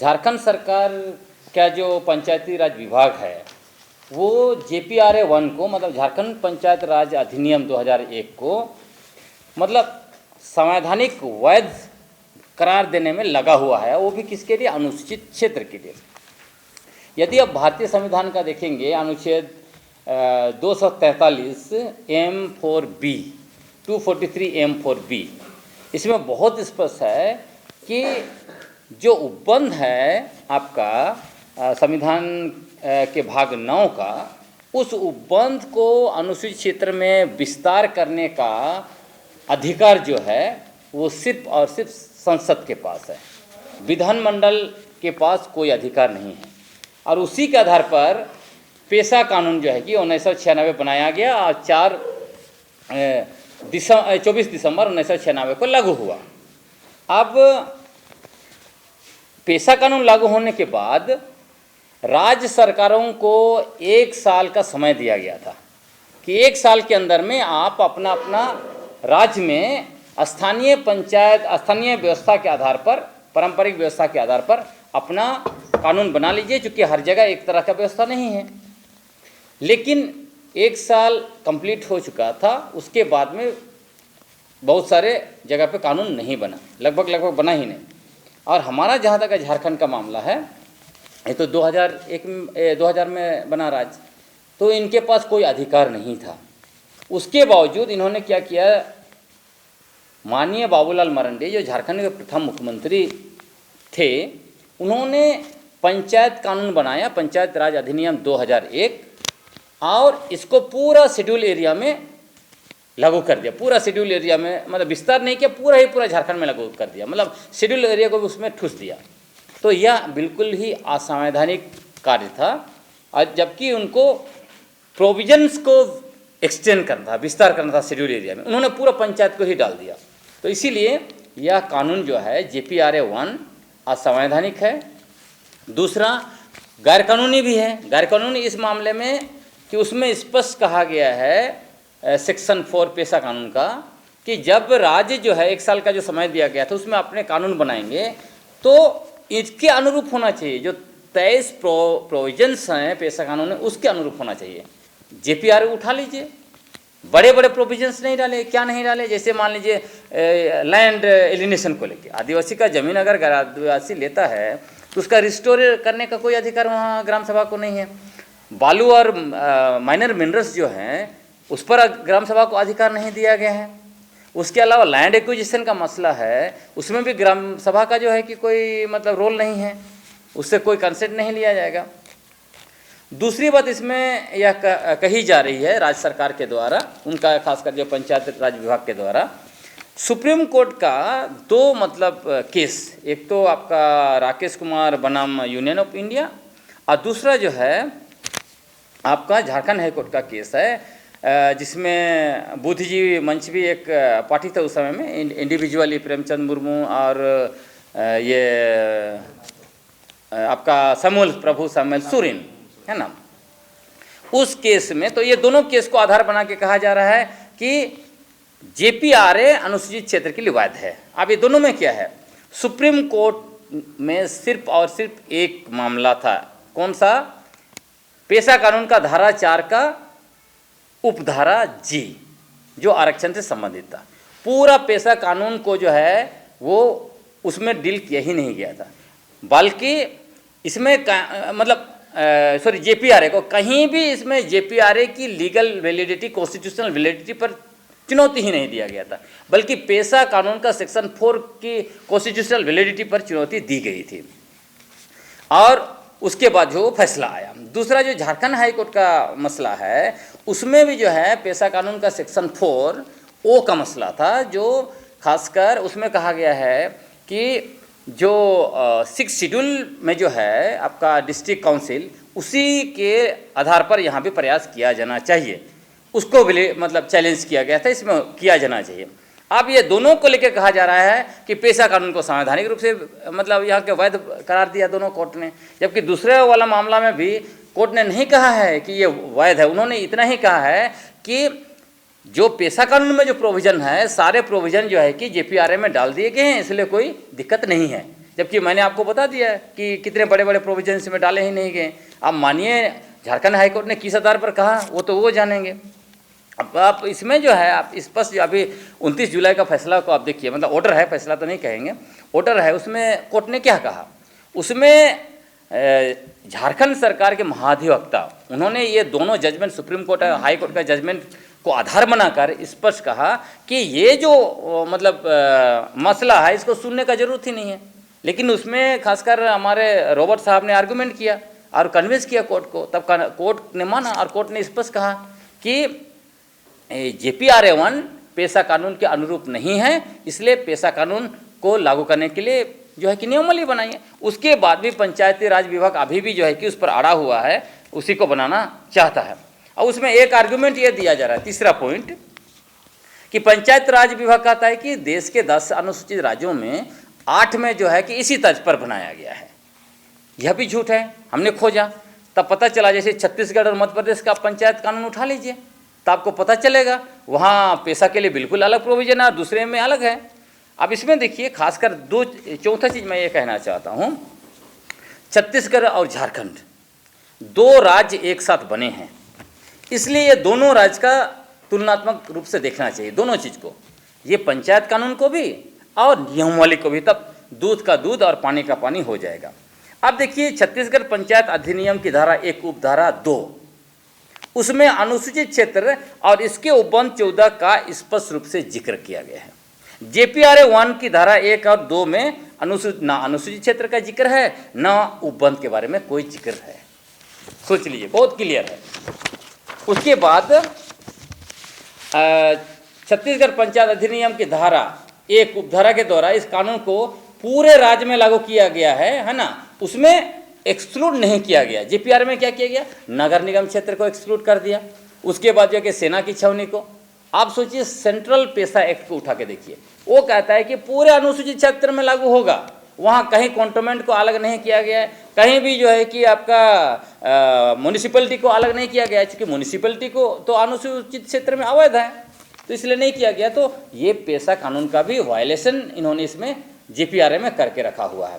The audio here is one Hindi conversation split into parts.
झारखंड सरकार का जो पंचायती राज विभाग है वो JPRA 1 को मतलब झारखंड पंचायत राज अधिनियम 2001 को मतलब संवैधानिक वैध करार देने में लगा हुआ है, वो भी किसके लिए? अनुसूचित क्षेत्र के लिए। यदि आप भारतीय संविधान का देखेंगे अनुच्छेद 243 M4B 243 M4B, इसमें बहुत स्पष्ट है कि जो उपबंध है आपका संविधान के भाग 9 का, उस उपबंध को अनुसूचित क्षेत्र में विस्तार करने का अधिकार जो है वो सिर्फ और सिर्फ संसद के पास है, विधानमंडल के पास कोई अधिकार नहीं है। और उसी के आधार पर पेशा कानून जो है कि 1996 बनाया गया और 24 दिसंबर 1996 को लागू हुआ। अब पेशा कानून लागू होने के बाद राज्य सरकारों को 1 साल का समय दिया गया था कि 1 साल के अंदर में आप अपना अपना राज्य में स्थानीय पंचायत स्थानीय व्यवस्था के आधार पर, पारंपरिक व्यवस्था के आधार पर अपना कानून बना लीजिए, क्योंकि हर जगह एक तरह का व्यवस्था नहीं है। लेकिन 1 साल कंप्लीट हो चुका था, उसके बाद में बहुत सारे जगह पे कानून नहीं बना, लगभग बना ही नहीं। और हमारा जहाँ तक झारखंड का मामला है, ये तो 2000 में बना राज्य, तो इनके पास कोई अधिकार नहीं था। उसके बावजूद इन्होंने क्या किया, माननीय बाबूलाल मरांडी जो झारखंड के प्रथम मुख्यमंत्री थे, उन्होंने पंचायत कानून बनाया, पंचायत राज अधिनियम 2001, और इसको पूरा शेड्यूल एरिया में लागू कर दिया। पूरा शेड्यूल एरिया में मतलब विस्तार नहीं किया, पूरा झारखंड में लागू कर दिया, मतलब शेड्यूल एरिया को भी उसमें ठूस दिया। तो यह बिल्कुल ही असंवैधानिक कार्य था, और जबकि उनको प्रोविजंस को एक्सटेंड करना था, विस्तार करना था शेड्यूल एरिया में, उन्होंने पूरा पंचायत को ही डाल दिया। तो इसीलिए यह कानून जो है JPRA 1 असंवैधानिक है। दूसरा, गैरकानूनी भी है। गैरकानूनी इस मामले में कि उसमें स्पष्ट कहा गया है सेक्शन 4 पेशा कानून का कि जब राज्य जो है 1 साल का जो समय दिया गया था उसमें अपने कानून बनाएंगे तो इसके अनुरूप होना चाहिए, जो 23 प्रोविजंस हैं पेशा कानून में उसके अनुरूप होना चाहिए। JPRA उठा लीजिए, बड़े बड़े प्रोविजंस नहीं डाले। क्या नहीं डाले? जैसे मान लीजिए लैंड एलिनेशन को लेके, आदिवासी का ज़मीन अगर गैर आदिवासी लेता है तो उसका रिस्टोर करने का कोई अधिकार वहाँ ग्राम सभा को नहीं है। बालू और माइनर मिनरल्स जो हैं उस पर ग्राम सभा को अधिकार नहीं दिया गया है। उसके अलावा लैंड एक्विजिशन का मसला है, उसमें भी ग्राम सभा का जो है कि कोई मतलब रोल नहीं है, उससे कोई कंसेंट नहीं लिया जाएगा। दूसरी बात इसमें यह कही जा रही है राज्य सरकार के द्वारा, उनका खासकर जो पंचायत राज विभाग के द्वारा, सुप्रीम कोर्ट का 2 मतलब केस, एक तो आपका राकेश कुमार बनाम यूनियन ऑफ इंडिया, और दूसरा जो है आपका झारखंड हाई कोर्ट का केस है, जिसमें बुद्धिजीवी मंच भी एक पार्टी था उस समय में, इंडिविजुअली प्रेमचंद मुर्मू और ये आपका प्रभु सामुएल सोरेन है ना। उस केस में तो ये दोनों केस को आधार बना के कहा जा रहा है कि JPRA अनुसूचित क्षेत्र के लिए वैध है। अब ये दोनों में क्या है, सुप्रीम कोर्ट में सिर्फ और सिर्फ एक मामला था, कौन सा? पेशा कानून का धारा 4 का उपधारा G जो आरक्षण से संबंधित था। पूरा पेशा कानून को जो है वो उसमें डील किया ही नहीं गया था, बल्कि इसमें मतलब JPRA को कहीं भी इसमें JPRA की लीगल वैलिडिटी, कॉन्स्टिट्यूशनल वैलिडिटी पर चुनौती ही नहीं दिया गया था, बल्कि पेशा कानून का सेक्शन 4 की कॉन्स्टिट्यूशनल वैलिडिटी पर चुनौती दी गई थी। और उसके बाद जो फैसला आया। दूसरा जो झारखंड हाई कोर्ट का मसला है, उसमें भी जो है पेशा कानून का सेक्शन 4O का मसला था, जो खासकर उसमें कहा गया है कि जो 6 शेड्यूल में जो है आपका डिस्ट्रिक्ट काउंसिल, उसी के आधार पर यहाँ भी प्रयास किया जाना चाहिए, उसको भी मतलब चैलेंज किया गया था, इसमें किया जाना चाहिए। अब ये दोनों को लेकर कहा जा रहा है कि पेशा कानून को संवैधानिक रूप से मतलब यहाँ के वैध करार दिया दोनों कोर्ट ने, जबकि दूसरे वाला मामला में भी कोर्ट ने नहीं कहा है कि ये वैध है। उन्होंने इतना ही कहा है कि जो पेशा कानून में जो प्रोविज़न है, सारे प्रोविज़न जो है कि JPRA में डाल दिए गए हैं, इसलिए कोई दिक्कत नहीं है। जबकि मैंने आपको बता दिया है कि कितने बड़े बड़े प्रोविजन इसमें डाले ही नहीं गए। अब मानिए झारखंड हाईकोर्ट ने किस आधार पर कहा, वो जानेंगे। अब आप इसमें जो है आप स्पष्ट अभी 29 जुलाई का फैसला को आप देखिए, मतलब ऑर्डर है, फैसला तो नहीं कहेंगे, ऑर्डर है। उसमें कोर्ट ने क्या कहा, उसमें झारखंड सरकार के महाधिवक्ता उन्होंने ये दोनों जजमेंट, सुप्रीम कोर्ट और हाई कोर्ट का जजमेंट को आधार बनाकर स्पष्ट कहा कि ये जो मतलब मसला है इसको सुनने का जरूरत ही नहीं है। लेकिन उसमें खासकर हमारे रॉबर्ट साहब ने आर्गुमेंट किया और कन्विंस किया कोर्ट को, तब कोर्ट ने माना और कोर्ट ने स्पष्ट कहा कि JPRA 1 पेशा कानून के अनुरूप नहीं है, इसलिए पेशा कानून को लागू करने के लिए जो है कि नियमावली बनाई है। उसके बाद भी पंचायती राज विभाग अभी भी जो है कि उस पर अड़ा हुआ है, उसी को बनाना चाहता है। और उसमें एक आर्गुमेंट ये दिया जा रहा है, तीसरा पॉइंट, कि पंचायत राज विभाग कहता है कि देश के 10 अनुसूचित राज्यों में 8 में जो है कि इसी तर्ज पर बनाया गया है। यह भी झूठ है। हमने खोजा तब पता चला, जैसे छत्तीसगढ़ और मध्य प्रदेश का पंचायत कानून उठा लीजिए तो आपको पता चलेगा वहाँ पेशा के लिए बिल्कुल अलग प्रोविजन है और दूसरे में अलग है। अब इसमें देखिए खासकर चौथा चीज़ मैं ये कहना चाहता हूँ, छत्तीसगढ़ और झारखंड 2 राज्य एक साथ बने हैं, इसलिए ये दोनों राज्य का तुलनात्मक रूप से देखना चाहिए, दोनों चीज़ को, ये पंचायत कानून को भी और नियमावली को भी, तब दूध का दूध और पानी का पानी हो जाएगा। अब देखिए छत्तीसगढ़ पंचायत अधिनियम की धारा 1 उपधारा 2, उसमें अनुसूचित क्षेत्र और इसके उपबंध 14 का स्पष्ट रूप से जिक्र किया गया है। JPRA 1 की धारा 1 और 2 में ना अनुसूचित क्षेत्र का जिक्र है, ना उपबंध के बारे में कोई जिक्र है। सोच लीजिए, बहुत क्लियर है। उसके बाद छत्तीसगढ़ पंचायत अधिनियम की धारा 1 उपधारा के द्वारा इस कानून को पूरे राज्य में लागू किया गया है ना, उसमें एक्सक्लूड नहीं किया गया। JPRA में क्या किया गया, नगर निगम क्षेत्र को एक्सक्लूड कर दिया। उसके बाद जो कि सेना की छावनी को, आप सोचिए सेंट्रल पेशा एक्ट को उठा के देखिए, वो कहता है कि पूरे अनुसूचित क्षेत्र में लागू होगा, वहाँ कहीं कंटोनमेंट को अलग नहीं किया गया है, कहीं भी जो है कि आपका म्यूनिसिपैलिटी को अलग नहीं किया गया है, क्योंकि म्यूनिसिपैलिटी को तो अनुसूचित क्षेत्र में अवैध है, तो इसलिए नहीं किया गया। तो ये पेशा कानून का भी वायलेशन इन्होंने इसमें JPRA में करके रखा हुआ है।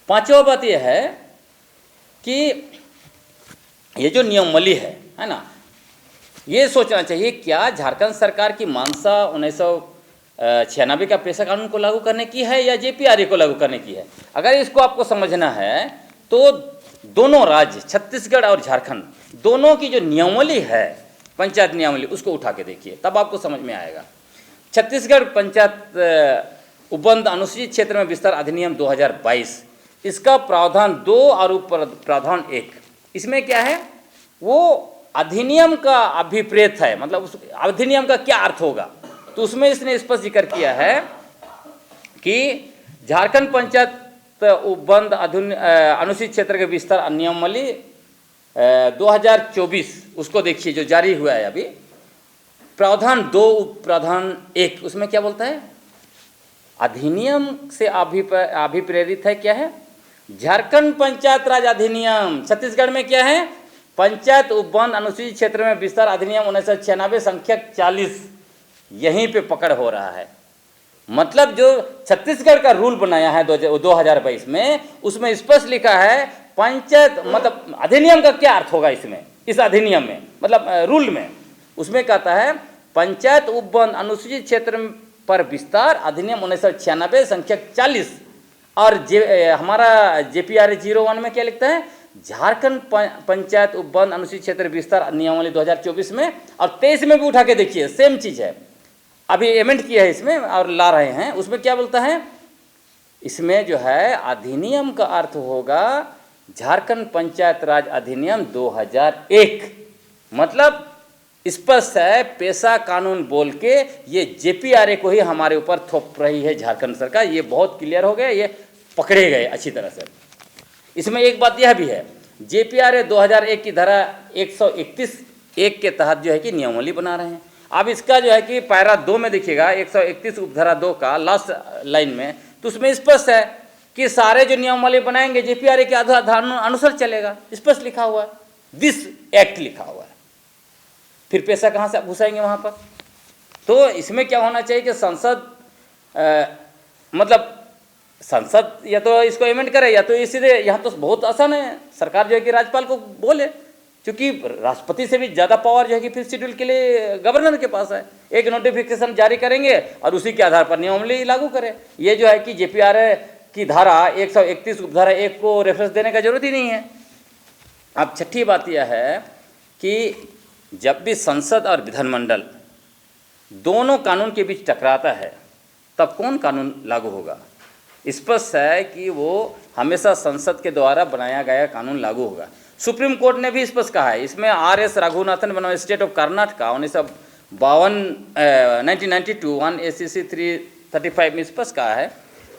पांचवा बात यह है कि ये जो नियमावली है ना, ये सोचना चाहिए क्या झारखंड सरकार की मानसा 1996 का पेशा कानून को लागू करने की है या JPRA को लागू करने की है। अगर इसको आपको समझना है तो दोनों राज्य छत्तीसगढ़ और झारखंड दोनों की जो नियमावली है, पंचायत नियमावली, उसको उठा के देखिए, तब आपको समझ में आएगा। छत्तीसगढ़ पंचायत उपबंध अनुसूचित क्षेत्र में विस्तार अधिनियम 2022, इसका प्रावधान 2 और प्रावधान 1, इसमें क्या है, वो अधिनियम का अभिप्रेत है, मतलब उस अधिनियम का क्या अर्थ होगा, तो उसमें इसने स्पष्ट जिक्र किया है कि झारखंड पंचायत उपबंध अनुसूचित क्षेत्र के विस्तार नियमावली 2024, उसको देखिए जो जारी हुआ है अभी, प्रावधान 2 प्रावधान 1, उसमें क्या बोलता है, अधिनियम से अभिप्रेरित है, क्या है, झारखंड पंचायत राज अधिनियम। छत्तीसगढ़ में क्या है, पंचायत उपबंध अनुसूचित क्षेत्र में विस्तार अधिनियम 1996 संख्यक 40, यहीं पे पकड़ हो रहा है। मतलब जो छत्तीसगढ़ का रूल बनाया है 2022 में, उसमें स्पष्ट लिखा है पंचायत, मतलब अधिनियम का क्या अर्थ होगा इसमें, इस अधिनियम में, मतलब रूल में, उसमें कहता है पंचायत उपबंध अनुसूचित क्षेत्र पर विस्तार अधिनियम 1996 संख्यक 40, और हमारा JPRA 01 में क्या लिखता है, झारखंड पंचायत उपबंध अनुसूचित क्षेत्र विस्तार नियमावली 2024 में, और 23 में भी उठा के देखिए, सेम चीज़ है, अभी अमेंड किया है इसमें और ला रहे हैं। उसमें क्या बोलता है, इसमें जो है अधिनियम का अर्थ होगा झारखंड पंचायत राज अधिनियम 2001, मतलब स्पष्ट है, पेशा कानून बोल के ये JPRA को ही हमारे ऊपर थोप रही है झारखंड सरकार। ये बहुत क्लियर हो गया, ये पकड़े गए अच्छी तरह से। इसमें एक बात यह भी है, JPRA 2001 की धारा 131(1) के तहत जो है कि नियमावली बना रहे हैं। अब इसका जो है कि पैरा 2 में देखिएगा, 131 उपधारा 2 का लास्ट लाइन में, तो उसमें स्पष्ट है कि सारे जो नियमावली बनाएंगे JPRA के आधार अनुसार चलेगा, स्पष्ट लिखा हुआ है, दिस एक्ट लिखा हुआ है। फिर पैसा कहाँ से घुसाएंगे वहाँ पर। तो इसमें क्या होना चाहिए कि संसद मतलब संसद या तो इसको अमेंड करे या तो इसीलिए यहाँ तो बहुत आसान है, सरकार जो है कि राज्यपाल को बोले, क्योंकि राष्ट्रपति से भी ज़्यादा पावर जो है कि फिफ्थ शेड्यूल के लिए गवर्नर के पास है। एक नोटिफिकेशन जारी करेंगे और उसी के आधार पर नियमावली लागू करें। ये जो है कि JPR की धारा 131 उपधारा 1 को रेफरेंस देने का जरूरत ही नहीं है। अब छठी बात यह है कि जब भी संसद और विधानमंडल दोनों कानून के बीच टकराता है तब कौन कानून लागू होगा? स्पष्ट है कि वो हमेशा संसद के द्वारा बनाया गया कानून लागू होगा। सुप्रीम कोर्ट ने भी स्पष्ट कहा है, इसमें RS रघुनाथन बनाम स्टेट ऑफ कर्नाटक 1992 1 ACC 335 में स्पष्ट कहा है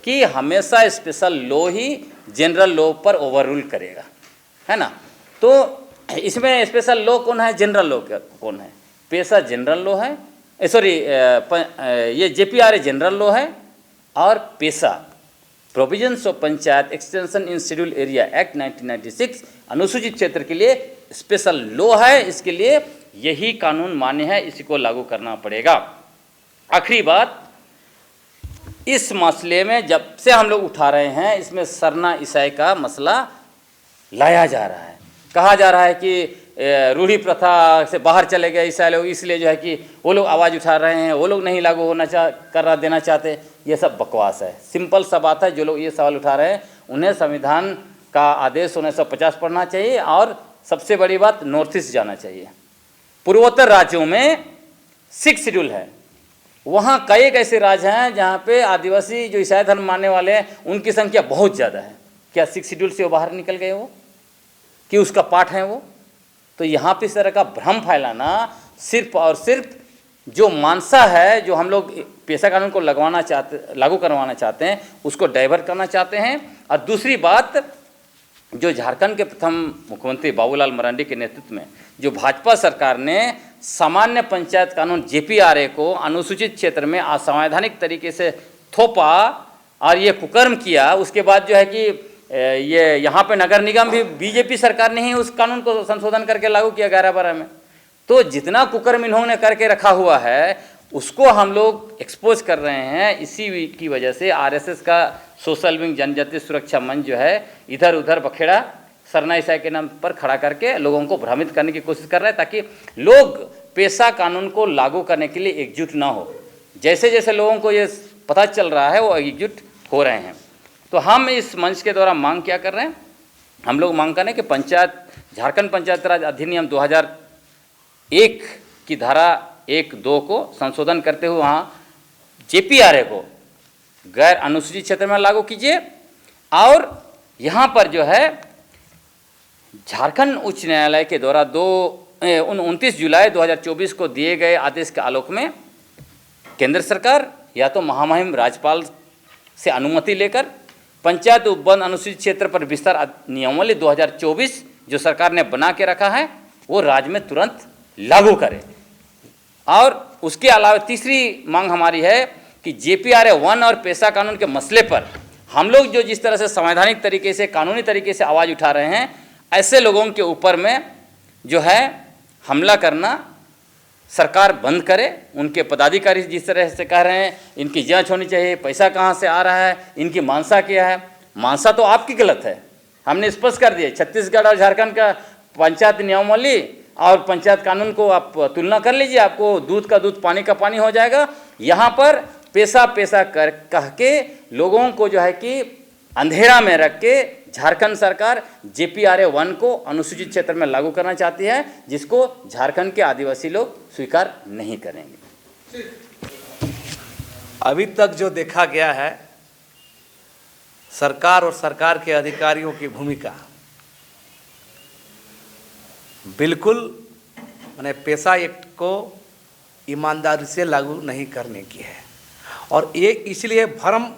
कि हमेशा स्पेशल लॉ ही जनरल लॉ पर ओवर रूल करेगा, है ना। तो इसमें स्पेशल लॉ कौन है, जनरल लॉ कौन है? पेशा जनरल लॉ है, सॉरी ये JPR जनरल लॉ है, और पेशा provisions of panchayat extension in schedule area act 1996 अनुसूचित क्षेत्र के लिए स्पेशल लॉ है। इसके लिए यही कानून मान्य है, इसी को लागू करना पड़ेगा। आखिरी बात, इस मसले में जब से हम लोग उठा रहे हैं, इसमें सरना ईसाई का मसला लाया जा रहा है। कहा जा रहा है कि रूढ़ी प्रथा से बाहर चले गए ईसाई लोग, इसलिए जो है कि वो लोग आवाज़ उठा रहे हैं, वो लोग नहीं लागू होना देना चाहते। ये सब बकवास है, सिंपल सा बात है। जो लोग ये सवाल उठा रहे हैं उन्हें संविधान का आदेश 1950 पढ़ना चाहिए, और सबसे बड़ी बात नॉर्थ ईस्ट जाना चाहिए। पूर्वोत्तर राज्यों में 6 शेड्यूल है, वहाँ कई ऐसे राज्य हैं जहाँ पे आदिवासी जो ईसाई धर्म मानने वाले हैं उनकी संख्या बहुत ज़्यादा है। क्या 6 शेड्यूल से वो बाहर निकल गए, वो कि उसका पार्ट है वो? तो यहाँ पे इस तरह का भ्रम फैलाना सिर्फ और सिर्फ जो मानसा है, जो हम लोग पेशा कानून को लागू करवाना चाहते हैं, उसको डाइवर्ट करना चाहते हैं। और दूसरी बात, जो झारखंड के प्रथम मुख्यमंत्री बाबूलाल मरांडी के नेतृत्व में जो भाजपा सरकार ने सामान्य पंचायत कानून JPRA को अनुसूचित क्षेत्र में असंवैधानिक तरीके से थोपा और ये कुकर्म किया, उसके बाद जो है कि ये यहाँ पे नगर निगम भी BJP सरकार ने ही उस कानून को संशोधन करके लागू किया 11-12 में। तो जितना कुकर्म इन्होंने करके रखा हुआ है उसको हम लोग एक्सपोज कर रहे हैं। इसी की वजह से RSS का सोशल विंग जनजातीय सुरक्षा मंच जो है इधर उधर बखेड़ा सरना ईसाई के नाम पर खड़ा करके लोगों को भ्रमित करने की कोशिश कर रहा है, ताकि लोग पेशा कानून को लागू करने के लिए एकजुट ना हो। जैसे जैसे लोगों को ये पता चल रहा है वो एकजुट हो रहे हैं। तो हम इस मंच के द्वारा मांग क्या कर रहे हैं? हम लोग मांग कर रहे हैं कि झारखंड पंचायत राज अधिनियम 2001 की धारा 1-2 को संशोधन करते हुए वहाँ JPRA को गैर अनुसूचित क्षेत्र में लागू कीजिए, और यहाँ पर जो है झारखंड उच्च न्यायालय के द्वारा 29 जुलाई 2024 को दिए गए आदेश के आलोक में केंद्र सरकार या तो महामहिम राज्यपाल से अनुमति लेकर पंचायत उपवन अनुसूचित क्षेत्र पर विस्तार नियमावली 2024 जो सरकार ने बना के रखा है वो राज्य में तुरंत लागू करे। और उसके अलावा तीसरी मांग हमारी है कि JPRA 1 और पेशा कानून के मसले पर हम लोग जो जिस तरह से संवैधानिक तरीके से कानूनी तरीके से आवाज़ उठा रहे हैं, ऐसे लोगों के ऊपर में जो है हमला करना सरकार बंद करे। उनके पदाधिकारी जिस तरह से कह रहे हैं इनकी जांच होनी चाहिए, पैसा कहाँ से आ रहा है, इनकी मानसा क्या है। मानसा तो आपकी गलत है, हमने स्पष्ट कर दिया। छत्तीसगढ़ और झारखंड का पंचायत नियमावली और पंचायत कानून को आप तुलना कर लीजिए, आपको दूध का दूध पानी का पानी हो जाएगा। यहाँ पर पेशा पेशा कर कह के लोगों को जो है कि अंधेरा में रख के झारखंड सरकार JPRA 1 को अनुसूचित क्षेत्र में लागू करना चाहती है, जिसको झारखंड के आदिवासी लोग स्वीकार नहीं करेंगे। अभी तक जो देखा गया है सरकार और सरकार के अधिकारियों की भूमिका बिल्कुल माने पेशा एक्ट को ईमानदारी से लागू नहीं करने की है, और ये इसलिए भ्रम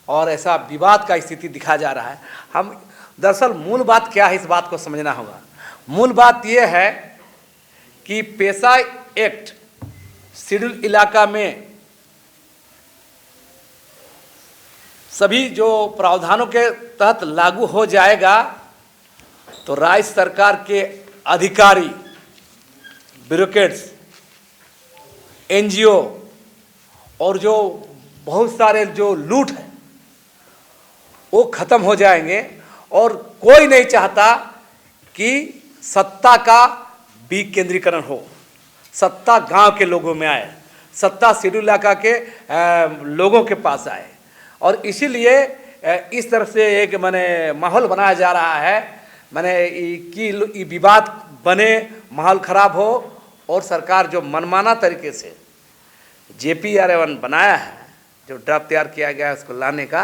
और ऐसा विवाद का स्थिति दिखा जा रहा है। हम दरअसल मूल बात क्या है इस बात को समझना होगा। मूल बात ये है कि पेशा एक्ट शेड्यूल इलाका में सभी जो प्रावधानों के तहत लागू हो जाएगा तो राज्य सरकार के अधिकारी, ब्यूरोक्रेट्स, NGO और जो बहुत सारे जो लूट है वो खत्म हो जाएंगे। और कोई नहीं चाहता कि सत्ता का विकेंद्रीकरण हो, सत्ता गांव के लोगों में आए, सत्ता शेड्यूल इलाका के लोगों के पास आए। और इसीलिए इस तरफ से एक माने माहौल बनाया जा रहा है, माने कि विवाद बने, माहौल खराब हो, और सरकार जो मनमाना तरीके से JPR1 बनाया है, जो ड्राफ्ट तैयार किया गया है उसको लाने का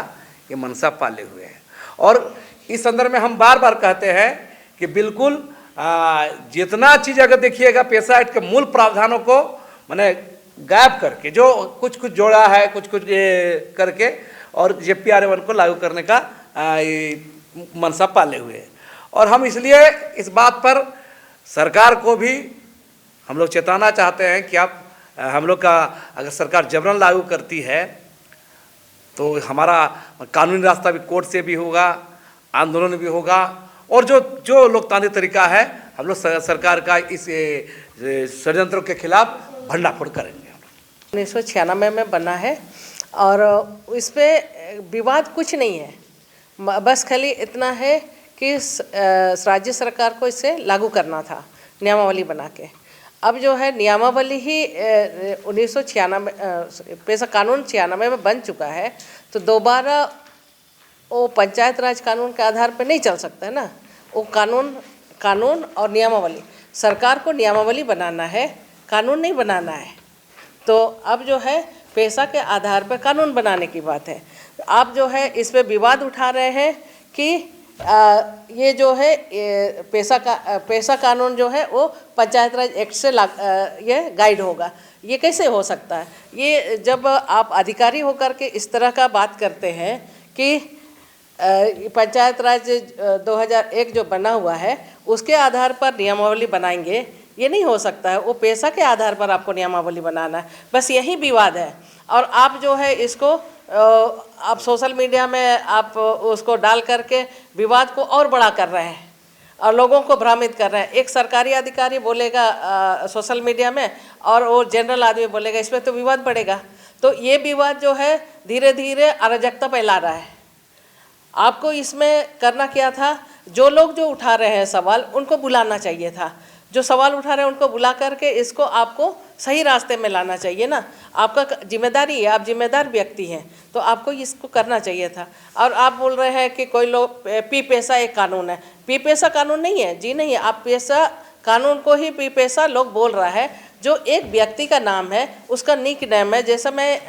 ये मनसा पाले हुए हैं। और इस संदर्भ में हम बार बार कहते हैं कि बिल्कुल जितना चीज़ अगर देखिएगा पेशा एक्ट के मूल प्रावधानों को माने गायब करके, जो कुछ कुछ जोड़ा है, कुछ कुछ करके, और JPR1 को लागू करने का मनसा पाले हुए हैं। और हम इसलिए इस बात पर सरकार को भी हम लोग चेताना चाहते हैं कि आप हम लोग का अगर सरकार जबरन लागू करती है तो हमारा कानूनी रास्ता भी कोर्ट से भी होगा, आंदोलन भी होगा, और जो लोकतांत्रिक तरीका है हम लोग सरकार का इस षड्यंत्रों के खिलाफ भंडाफोड़ करेंगे। 1996 में बना है और इस पर विवाद कुछ नहीं है, बस खाली इतना है कि राज्य सरकार को इसे लागू करना था नियमावली बना के। अब जो है नियमावली ही 1996 पेशा कानून 96 में बन चुका है, तो दोबारा वो पंचायत राज कानून के आधार पर नहीं चल सकता है ना। वो कानून और नियमावली, सरकार को नियमावली बनाना है, कानून नहीं बनाना है। तो अब जो है पेशा के आधार पर कानून बनाने की बात है। आप जो है इस पे विवाद उठा रहे हैं कि ये जो है पेशा कानून जो है वो पंचायत राज एक्ट से ये गाइड होगा। ये कैसे हो सकता है? ये जब आप अधिकारी होकर के इस तरह का बात करते हैं कि पंचायत राज 2001 जो बना हुआ है उसके आधार पर नियमावली बनाएंगे, ये नहीं हो सकता है। वो पेशा के आधार पर आपको नियमावली बनाना है, बस यही विवाद है। और आप जो है इसको आप सोशल मीडिया में आप उसको डाल करके विवाद को और बड़ा कर रहे हैं और लोगों को भ्रमित कर रहे हैं। एक सरकारी अधिकारी बोलेगा सोशल मीडिया में और वो जनरल आदमी बोलेगा, इसमें तो विवाद बढ़ेगा। तो ये विवाद जो है धीरे धीरे अराजकता फैला रहा है। आपको इसमें करना क्या था? जो लोग जो उठा रहे हैं सवाल उनको बुलाना चाहिए था, जो सवाल उठा रहे हैं उनको बुला करके इसको आपको सही रास्ते में लाना चाहिए ना। आपका जिम्मेदारी है, आप जिम्मेदार व्यक्ति हैं, तो आपको इसको करना चाहिए था। और आप बोल रहे हैं कि कोई लोग पी पेशा एक कानून है, पी पेशा कानून नहीं है जी, नहीं। आप पेशा कानून को ही पी पेशा लोग बोल रहा है, जो एक व्यक्ति का नाम है, उसका निक नेम है। जैसे मैं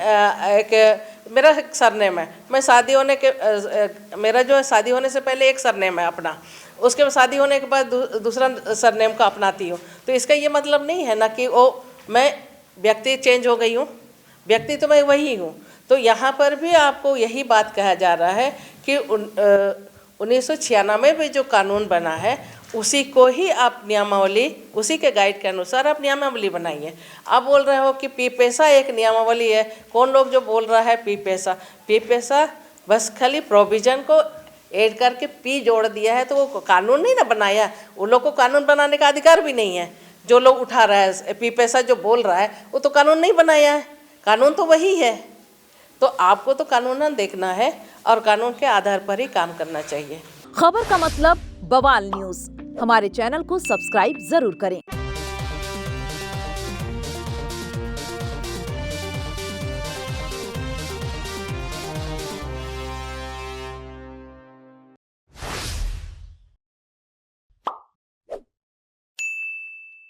मेरा एक सरनेम है, मैं शादी होने के मेरा जो है शादी होने से पहले एक सरनेम है अपना, उसके बाद शादी होने के बाद दूसरा सरनेम को अपनाती हूँ। तो इसका ये मतलब नहीं है ना कि वो मैं व्यक्ति चेंज हो गई हूँ, व्यक्ति तो मैं वही हूँ। तो यहाँ पर भी आपको यही बात कहा जा रहा है कि 1996 में जो कानून बना है उसी को ही आप नियमावली, उसी के गाइड के अनुसार आप नियमावली बनाइए। आप बोल रहे हो कि पी पेशा एक नियमावली है। कौन लोग जो बोल रहा है पी पेशा बस खाली प्रोविजन को ऐड करके पी जोड़ दिया है, तो वो कानून नहीं ना बनाया। उन लोग को कानून बनाने का अधिकार भी नहीं है। जो लोग उठा रहा है पी पेशा जो बोल रहा है वो तो कानून नहीं बनाया है, कानून तो वही है। तो आपको तो कानून देखना है और कानून के आधार पर ही काम करना चाहिए। खबर का मतलब बवाल न्यूज, हमारे चैनल को सब्सक्राइब जरूर करें।